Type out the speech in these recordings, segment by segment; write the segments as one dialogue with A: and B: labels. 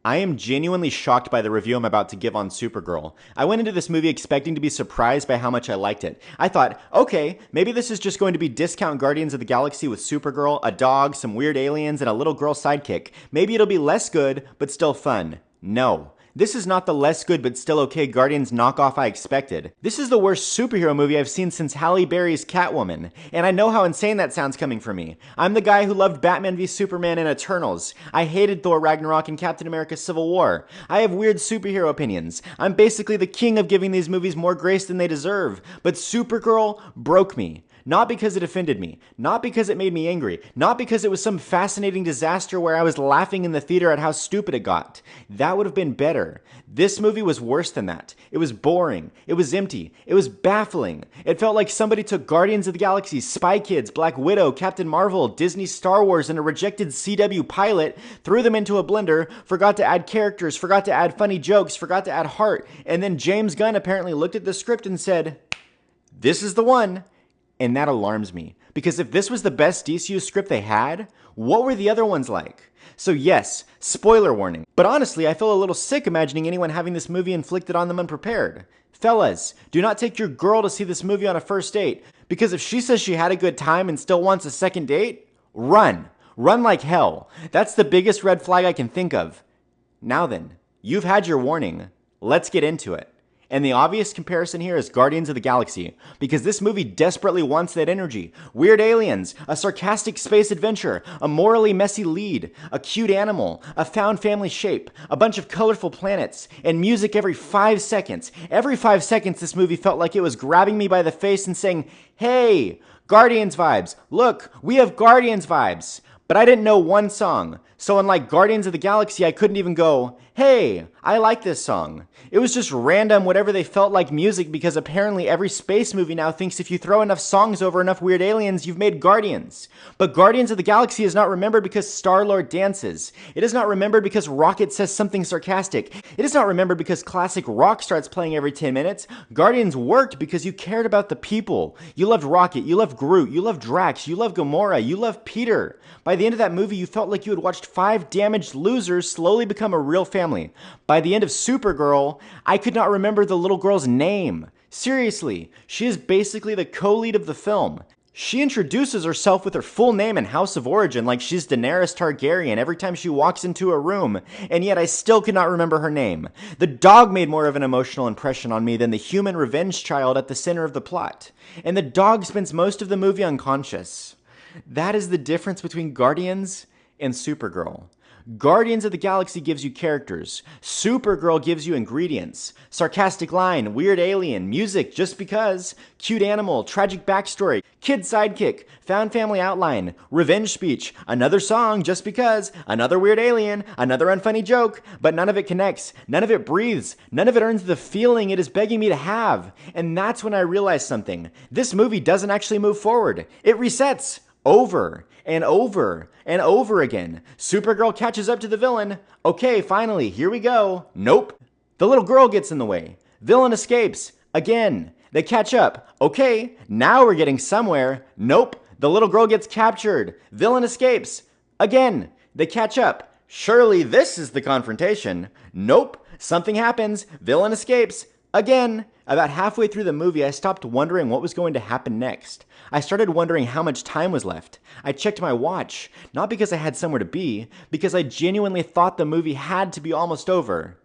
A: I am genuinely shocked by the review I'm about to give on Supergirl. I went into this movie expecting to be surprised by how much I liked it. I thought, okay, maybe this is just going to be discount Guardians of the Galaxy with Supergirl, a dog, some weird aliens, and a little girl sidekick. Maybe it'll be less good, but still fun. No. This is not the less good but still okay Guardians knockoff I expected. This is the worst superhero movie I've seen since Halle Berry's Catwoman. And I know how insane that sounds coming from me. I'm the guy who loved Batman v Superman and Eternals. I hated Thor Ragnarok and Captain America Civil War. I have weird superhero opinions. I'm basically the king of giving these movies more grace than they deserve. But Supergirl broke me. Not because it offended me, not because it made me angry, not because it was some fascinating disaster where I was laughing in the theater at how stupid it got. That would have been better. This movie was worse than that. It was boring. It was empty. It was baffling. It felt like somebody took Guardians of the Galaxy, Spy Kids, Black Widow, Captain Marvel, Disney Star Wars, and a rejected CW pilot, threw them into a blender, forgot to add characters, forgot to add funny jokes, forgot to add heart, and then James Gunn apparently looked at the script and said, "This is the one." And that alarms me, because if this was the best DCU script they had, what were the other ones like? So yes, spoiler warning, but honestly I feel a little sick imagining anyone having this movie inflicted on them unprepared. Fellas, do not take your girl to see this movie on a first date, because if she says she had a good time and still wants a second date, run. Run like hell. That's the biggest red flag I can think of. Now then, you've had your warning. Let's get into it. And the obvious comparison here is Guardians of the Galaxy, because this movie desperately wants that energy. Weird aliens, a sarcastic space adventure, a morally messy lead, a cute animal, a found family shape, a bunch of colorful planets, and music every 5 seconds. Every 5 seconds this movie felt like it was grabbing me by the face and saying, "Hey, Guardians vibes. Look, we have Guardians vibes." But I didn't know one song. So unlike Guardians of the Galaxy, I couldn't even go, "Hey, I like this song." It was just random whatever they felt like music, because apparently every space movie now thinks if you throw enough songs over enough weird aliens, you've made Guardians. But Guardians of the Galaxy is not remembered because Star-Lord dances. It is not remembered because Rocket says something sarcastic. It is not remembered because classic rock starts playing every 10 minutes. Guardians worked because you cared about the people. You loved Rocket, you loved Groot, you loved Drax, you loved Gamora, you loved Peter. By the end of that movie, you felt like you had watched 5 damaged losers slowly become a real family. By the end of Supergirl, I could not remember the little girl's name. Seriously, she is basically the co-lead of the film. She introduces herself with her full name and house of origin like she's Daenerys Targaryen every time she walks into a room, and yet I still could not remember her name. The dog made more of an emotional impression on me than the human revenge child at the center of the plot, and the dog spends most of the movie unconscious. That is the difference between Guardians and Supergirl. Guardians of the Galaxy gives you characters. Supergirl gives you ingredients. Sarcastic line, weird alien, music just because, cute animal, tragic backstory, kid sidekick, found family outline, revenge speech, another song just because, another weird alien, another unfunny joke, but none of it connects, none of it breathes, none of it earns the feeling it is begging me to have. And that's when I realized something. This movie doesn't actually move forward. It resets. Over and over and over again. Supergirl catches up to the villain. Okay, finally, here we go. Nope. The little girl gets in the way. Villain escapes. Again. They catch up. Okay, now we're getting somewhere. Nope. The little girl gets captured. Villain escapes. Again. They catch up. Surely this is the confrontation. Nope. Something happens. Villain escapes. Again. About halfway through the movie, I stopped wondering what was going to happen next. I started wondering how much time was left. I checked my watch, not because I had somewhere to be, because I genuinely thought the movie had to be almost over.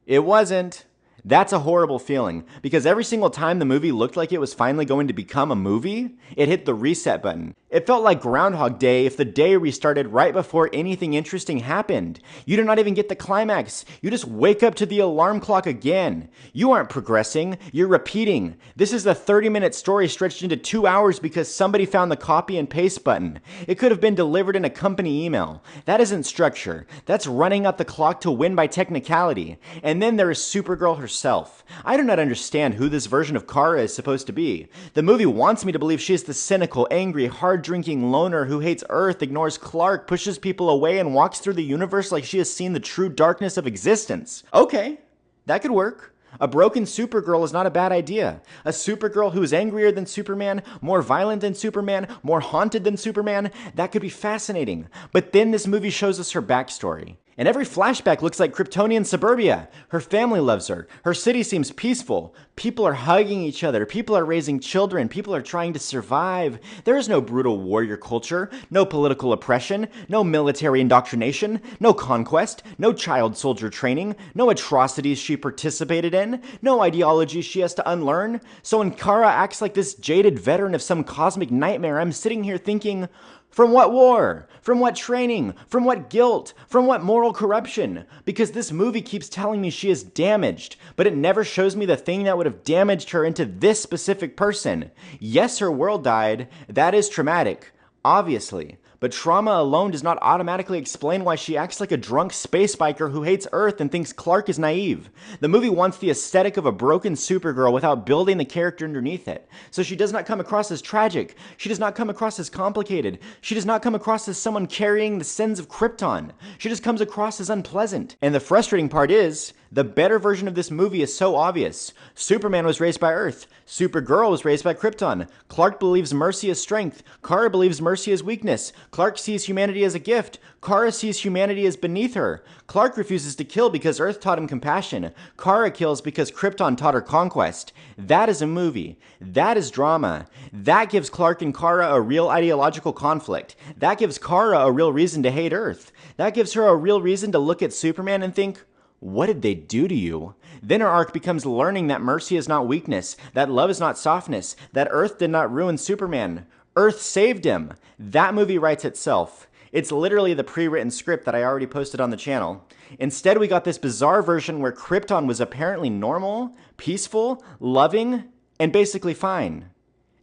A: It wasn't. That's a horrible feeling, because every single time the movie looked like it was finally going to become a movie, it hit the reset button. It felt like Groundhog Day if the day restarted right before anything interesting happened. You do not even get the climax. You just wake up to the alarm clock again. You aren't progressing. You're repeating. This is a 30-minute story stretched into 2 hours because somebody found the copy and paste button. It could have been delivered in a company email. That isn't structure. That's running out the clock to win by technicality. And then there is Supergirl herself. I do not understand who this version of Kara is supposed to be. The movie wants me to believe she is the cynical, angry, hard-drinking loner who hates Earth, ignores Clark, pushes people away, and walks through the universe like she has seen the true darkness of existence. Okay, that could work. A broken Supergirl is not a bad idea. A Supergirl who is angrier than Superman, more violent than Superman, more haunted than Superman, that could be fascinating. But then this movie shows us her backstory. And every flashback looks like Kryptonian suburbia. Her family loves her. Her city seems peaceful. People are hugging each other. People are raising children. People are trying to survive. There is no brutal warrior culture, no political oppression, no military indoctrination, no conquest, no child soldier training, no atrocities she participated in, no ideologies she has to unlearn. So when Kara acts like this jaded veteran of some cosmic nightmare, I'm sitting here thinking, from what war? From what training? From what guilt? From what moral corruption? Because this movie keeps telling me she is damaged, but it never shows me the thing that would have damaged her into this specific person. Yes, her world died. That is traumatic, obviously. But trauma alone does not automatically explain why she acts like a drunk space biker who hates Earth and thinks Clark is naive. The movie wants the aesthetic of a broken Supergirl without building the character underneath it. So she does not come across as tragic. She does not come across as complicated. She does not come across as someone carrying the sins of Krypton. She just comes across as unpleasant. And the frustrating part is, the better version of this movie is so obvious. Superman was raised by Earth. Supergirl was raised by Krypton. Clark believes mercy is strength. Kara believes mercy is weakness. Clark sees humanity as a gift. Kara sees humanity as beneath her. Clark refuses to kill because Earth taught him compassion. Kara kills because Krypton taught her conquest. That is a movie. That is drama. That gives Clark and Kara a real ideological conflict. That gives Kara a real reason to hate Earth. That gives her a real reason to look at Superman and think, what did they do to you? Then her arc becomes learning that mercy is not weakness, that love is not softness, that Earth did not ruin Superman. Earth saved him. That movie writes itself. It's literally the pre-written script that I already posted on the channel. Instead, we got this bizarre version where Krypton was apparently normal, peaceful, loving, and basically fine.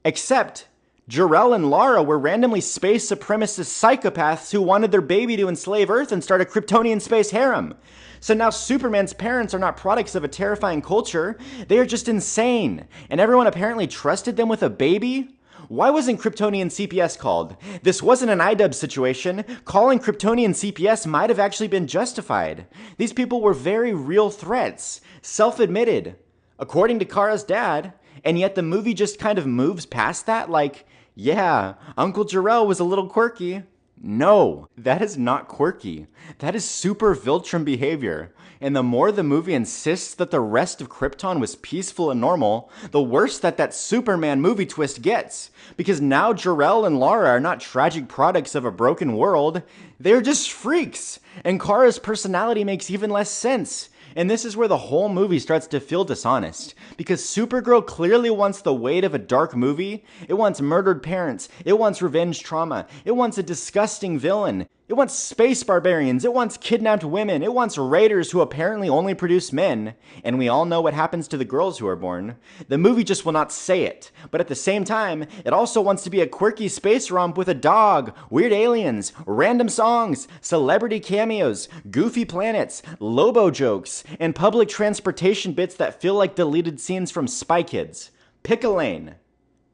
A: Except Jor-El and Lara were randomly space supremacist psychopaths who wanted their baby to enslave Earth and start a Kryptonian space harem. So now Superman's parents are not products of a terrifying culture, they are just insane, and everyone apparently trusted them with a baby? Why wasn't Kryptonian CPS called? This wasn't an IDub situation. Calling Kryptonian CPS might have actually been justified. These people were very real threats, self-admitted, according to Kara's dad, and yet the movie just kind of moves past that like, yeah, Uncle Jor-El was a little quirky. No, that is not quirky. That is super Viltrum behavior. And the more the movie insists that the rest of Krypton was peaceful and normal, the worse that Superman movie twist gets. Because now Jor-El and Lara are not tragic products of a broken world, they're just freaks. And Kara's personality makes even less sense. And this is where the whole movie starts to feel dishonest. Because Supergirl clearly wants the weight of a dark movie. It wants murdered parents. It wants revenge trauma. It wants a disgusting villain. It wants space barbarians. It wants kidnapped women. It wants raiders who apparently only produce men. And we all know what happens to the girls who are born. The movie just will not say it. But at the same time, it also wants to be a quirky space romp with a dog, weird aliens, random songs, celebrity cameos, goofy planets, Lobo jokes, and public transportation bits that feel like deleted scenes from Spy Kids. Pick a lane.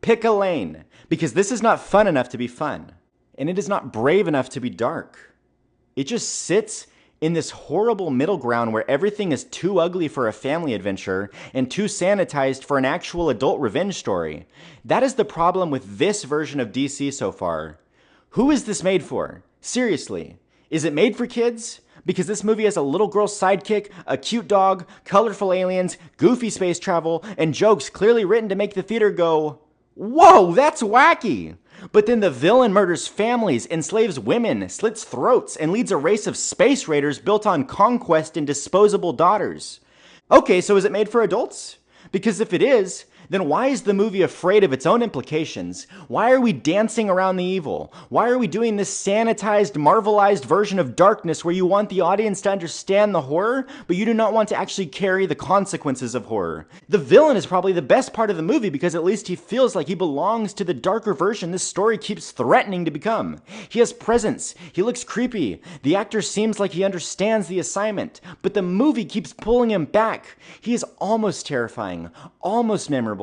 A: Pick a lane. Because this is not fun enough to be fun. And it is not brave enough to be dark. It just sits in this horrible middle ground where everything is too ugly for a family adventure and too sanitized for an actual adult revenge story. That is the problem with this version of DC so far. Who is this made for? Seriously. Is it made for kids? Because this movie has a little girl sidekick, a cute dog, colorful aliens, goofy space travel, and jokes clearly written to make the theater go, whoa, that's wacky! But then the villain murders families, enslaves women, slits throats, and leads a race of space raiders built on conquest and disposable daughters. Okay, so is it made for adults? Because if it is, then why is the movie afraid of its own implications? Why are we dancing around the evil? Why are we doing this sanitized, marvelized version of darkness where you want the audience to understand the horror, but you do not want to actually carry the consequences of horror? The villain is probably the best part of the movie because at least he feels like he belongs to the darker version this story keeps threatening to become. He has presence. He looks creepy. The actor seems like he understands the assignment, but the movie keeps pulling him back. He is almost terrifying, almost memorable,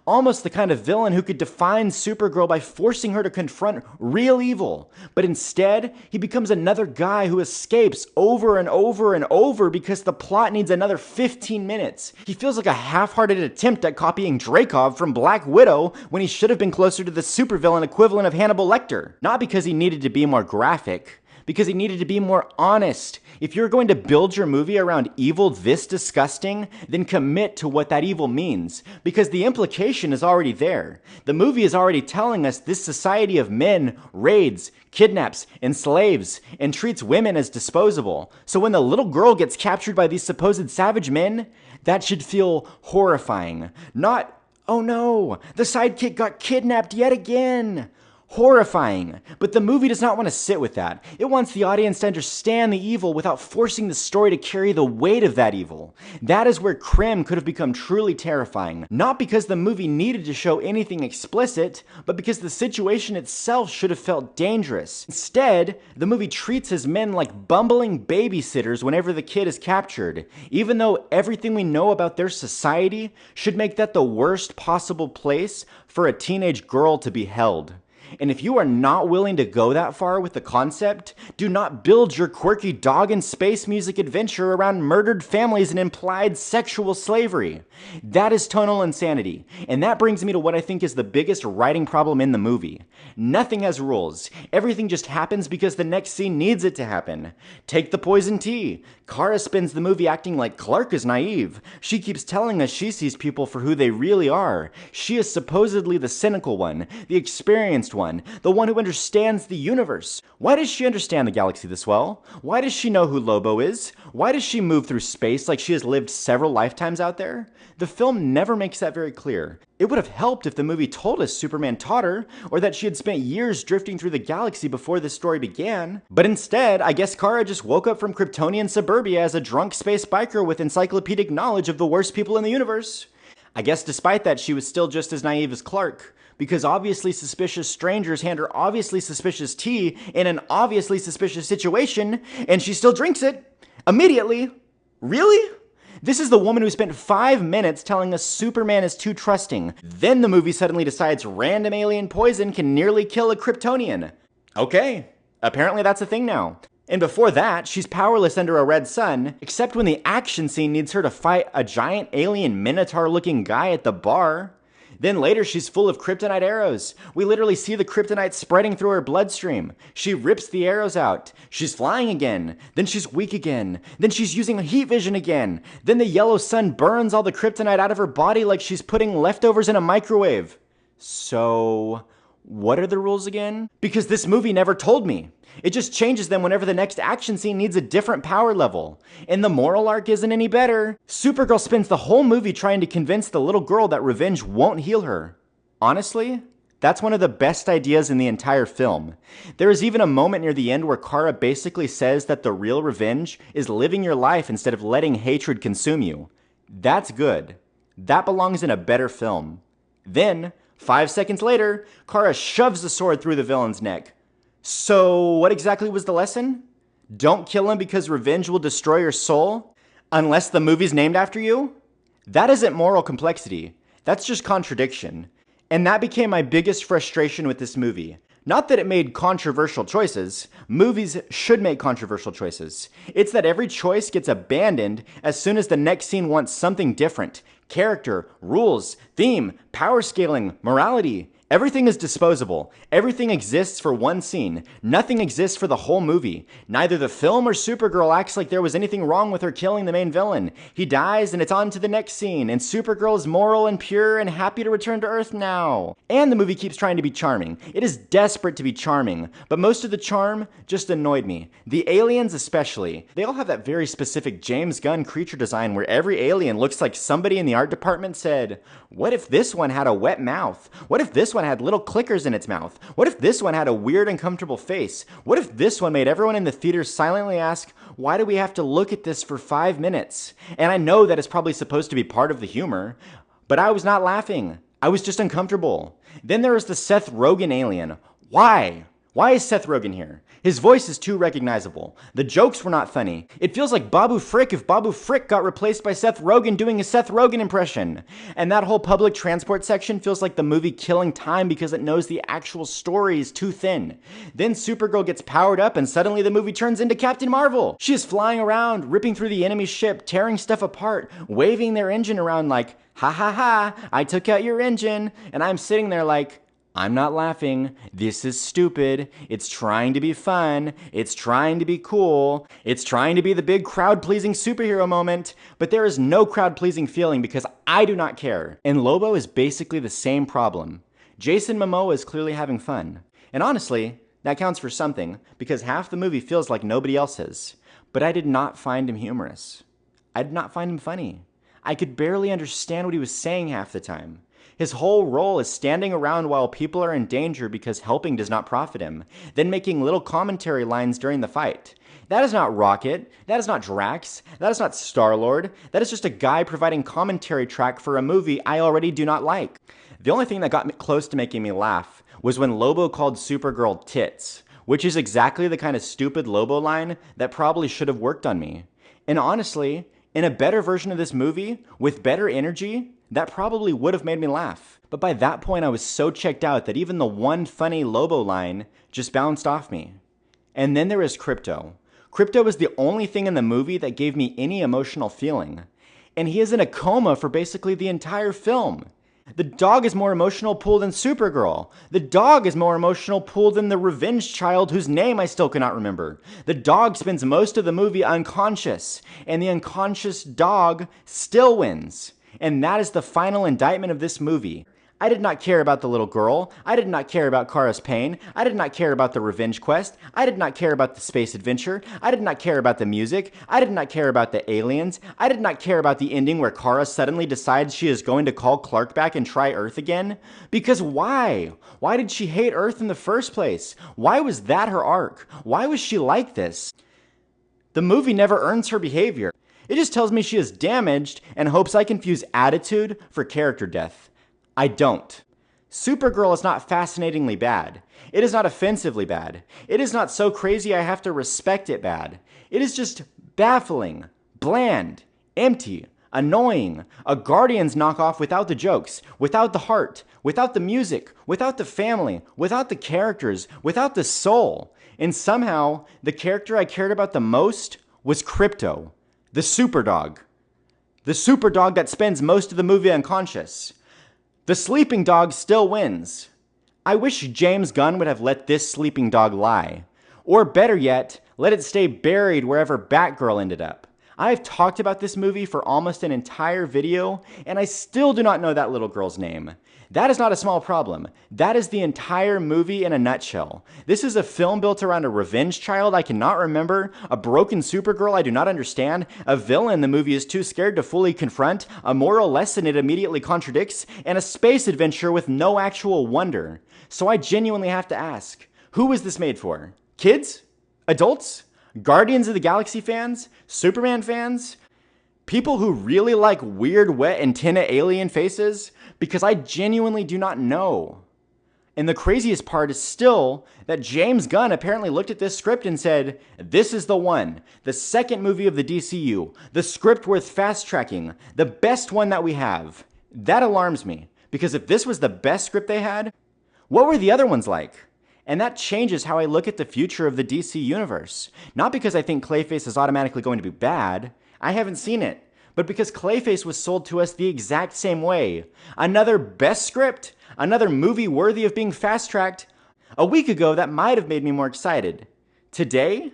A: almost the kind of villain who could define Supergirl by forcing her to confront real evil. But instead, he becomes another guy who escapes over and over and over because the plot needs another 15 minutes. He feels like a half-hearted attempt at copying Dreykov from Black Widow when he should have been closer to the supervillain equivalent of Hannibal Lecter. Not because he needed to be more graphic, because he needed to be more honest. If you're going to build your movie around evil this disgusting, then commit to what that evil means, because the implication is already there. The movie is already telling us this society of men raids, kidnaps, enslaves, and treats women as disposable. So when the little girl gets captured by these supposed savage men, that should feel horrifying. Not, oh no, the sidekick got kidnapped yet again. Horrifying. But the movie does not want to sit with that. It wants the audience to understand the evil without forcing the story to carry the weight of that evil. That is where Krim could have become truly terrifying. Not because the movie needed to show anything explicit, but because the situation itself should have felt dangerous. Instead, the movie treats his men like bumbling babysitters whenever the kid is captured, even though everything we know about their society should make that the worst possible place for a teenage girl to be held. And if you are not willing to go that far with the concept, do not build your quirky dog and space music adventure around murdered families and implied sexual slavery. That is tonal insanity. And that brings me to what I think is the biggest writing problem in the movie. Nothing has rules. Everything just happens because the next scene needs it to happen. Take the poison tea. Kara spends the movie acting like Clark is naive. She keeps telling us she sees people for who they really are. She is supposedly the cynical one, the experienced one, the one who understands the universe. Why does she understand the galaxy this well? Why does she know who Lobo is? Why does she move through space like she has lived several lifetimes out there? The film never makes that very clear. It would have helped if the movie told us Superman taught her, or that she had spent years drifting through the galaxy before this story began. But instead, I guess Kara just woke up from Kryptonian suburbia as a drunk space biker with encyclopedic knowledge of the worst people in the universe. I guess despite that, she was still just as naive as Clark, because obviously suspicious strangers hand her obviously suspicious tea in an obviously suspicious situation, and she still drinks it. Immediately. Really? This is the woman who spent 5 minutes telling us Superman is too trusting. Then the movie suddenly decides random alien poison can nearly kill a Kryptonian. Okay, apparently that's a thing now. And before that, she's powerless under a red sun, except when the action scene needs her to fight a giant alien minotaur-looking guy at the bar. Then later, she's full of kryptonite arrows. We literally see the kryptonite spreading through her bloodstream. She rips the arrows out. She's flying again. Then she's weak again. Then she's using heat vision again. Then the yellow sun burns all the kryptonite out of her body like she's putting leftovers in a microwave. So, what are the rules again? Because this movie never told me. It just changes them whenever the next action scene needs a different power level. And the moral arc isn't any better. Supergirl spends the whole movie trying to convince the little girl that revenge won't heal her. Honestly, that's one of the best ideas in the entire film. There is even a moment near the end where Kara basically says that the real revenge is living your life instead of letting hatred consume you. That's good. That belongs in a better film. Then, 5 seconds later, Kara shoves the sword through the villain's neck. So, what exactly was the lesson? Don't kill him because revenge will destroy your soul? Unless the movie's named after you? That isn't moral complexity. That's just contradiction. And that became my biggest frustration with this movie. Not that it made controversial choices. Movies should make controversial choices. It's that every choice gets abandoned as soon as the next scene wants something different. Character, rules, theme, power scaling, morality. Everything is disposable. Everything exists for one scene. Nothing exists for the whole movie. Neither the film or Supergirl acts like there was anything wrong with her killing the main villain. He dies and it's on to the next scene, and Supergirl is moral and pure and happy to return to Earth now. And the movie keeps trying to be charming. It is desperate to be charming, but most of the charm just annoyed me. The aliens especially. They all have that very specific James Gunn creature design where every alien looks like somebody in the art department said, what if this one had a wet mouth? What if this one had little clickers in its mouth? What if this one had a weird, uncomfortable face? What if this one made everyone in the theater silently ask, why do we have to look at this for 5 minutes? And I know that it's probably supposed to be part of the humor, but I was not laughing. I was just uncomfortable. Then there is the Seth Rogen alien. Why? Why is Seth Rogen here? His voice is too recognizable. The jokes were not funny. It feels like Babu Frick if Babu Frick got replaced by Seth Rogen doing a Seth Rogen impression. And that whole public transport section feels like the movie killing time because it knows the actual story is too thin. Then Supergirl gets powered up and suddenly the movie turns into Captain Marvel. She is flying around, ripping through the enemy ship, tearing stuff apart, waving their engine around like, ha ha ha, I took out your engine. And I'm sitting there like, I'm not laughing. This is stupid. It's trying to be fun. It's trying to be cool. It's trying to be the big crowd-pleasing superhero moment. But there is no crowd-pleasing feeling because I do not care. And Lobo is basically the same problem. Jason Momoa is clearly having fun. And honestly, that counts for something because half the movie feels like nobody else is. But I did not find him humorous. I did not find him funny. I could barely understand what he was saying half the time. His whole role is standing around while people are in danger because helping does not profit him, then making little commentary lines during the fight. That is not Rocket, that is not Drax, that is not Star-Lord, that is just a guy providing commentary track for a movie I already do not like. The only thing that got me close to making me laugh was when Lobo called Supergirl tits, which is exactly the kind of stupid Lobo line that probably should have worked on me. And honestly, in a better version of this movie, with better energy, that probably would have made me laugh. But by that point, I was so checked out that even the one funny Lobo line just bounced off me. And then there is Krypto. Krypto is the only thing in the movie that gave me any emotional feeling. And he is in a coma for basically the entire film. The dog is more emotional pull than Supergirl. The dog is more emotional pull than the revenge child whose name I still cannot remember. The dog spends most of the movie unconscious, and the unconscious dog still wins. And that is the final indictment of this movie. I did not care about the little girl. I did not care about Kara's pain. I did not care about the revenge quest. I did not care about the space adventure. I did not care about the music. I did not care about the aliens. I did not care about the ending where Kara suddenly decides she is going to call Clark back and try Earth again. Because why? Why did she hate Earth in the first place? Why was that her arc? Why was she like this? The movie never earns her behavior. It just tells me she is damaged and hopes I confuse attitude for character death. I don't. Supergirl is not fascinatingly bad. It is not offensively bad. It is not so crazy I have to respect it bad. It is just baffling, bland, empty, annoying, a Guardians knockoff without the jokes, without the heart, without the music, without the family, without the characters, without the soul. And somehow, the character I cared about the most was Krypto, the superdog. The superdog that spends most of the movie unconscious. The sleeping dog still wins. I wish James Gunn would have let this sleeping dog lie. Or better yet, let it stay buried wherever Batgirl ended up. I've talked about this movie for almost an entire video, and I still do not know that little girl's name. That is not a small problem. That is the entire movie in a nutshell. This is a film built around a revenge child I cannot remember, a broken Supergirl I do not understand, a villain the movie is too scared to fully confront, a moral lesson it immediately contradicts, and a space adventure with no actual wonder. So I genuinely have to ask, who was this made for? Kids? Adults? Guardians of the Galaxy fans? Superman fans? People who really like weird wet antenna alien faces? Because I genuinely do not know. And the craziest part is still that James Gunn apparently looked at this script and said, this is the one, the second movie of the DCU, the script worth fast-tracking, the best one that we have. That alarms me, because if this was the best script they had, what were the other ones like? And that changes how I look at the future of the DC universe. Not because I think Clayface is automatically going to be bad. I haven't seen it. But because Clayface was sold to us the exact same way. Another best script, another movie worthy of being fast-tracked. A week ago, that might have made me more excited. Today,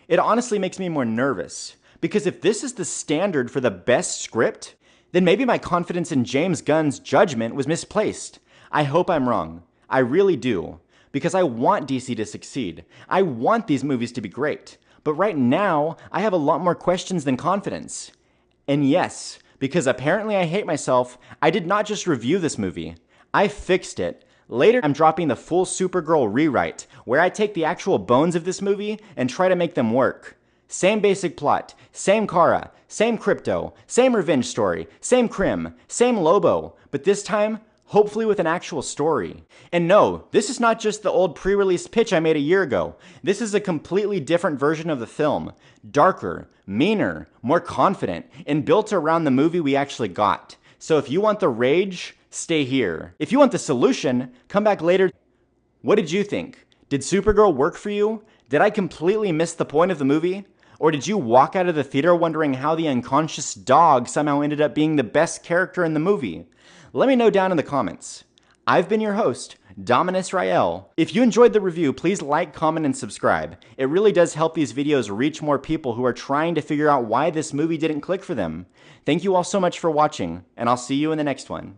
A: it honestly makes me more nervous. Because if this is the standard for the best script, then maybe my confidence in James Gunn's judgment was misplaced. I hope I'm wrong. I really do. Because I want DC to succeed. I want these movies to be great. But right now, I have a lot more questions than confidence. And yes, because apparently I hate myself, I did not just review this movie. I fixed it. Later, I'm dropping the full Supergirl rewrite, where I take the actual bones of this movie and try to make them work. Same basic plot, same Kara, same Krypto, same revenge story, same Krim, same Lobo, but this time, hopefully with an actual story. And no, this is not just the old pre-release pitch I made a year ago. This is a completely different version of the film. Darker, meaner, more confident, and built around the movie we actually got. So if you want the rage, stay here. If you want the solution, come back later. What did you think? Did Supergirl work for you? Did I completely miss the point of the movie? Or did you walk out of the theater wondering how the unconscious dog somehow ended up being the best character in the movie? Let me know down in the comments. I've been your host, Dominus Rael. If you enjoyed the review, please like, comment, and subscribe. It really does help these videos reach more people who are trying to figure out why this movie didn't click for them. Thank you all so much for watching, and I'll see you in the next one.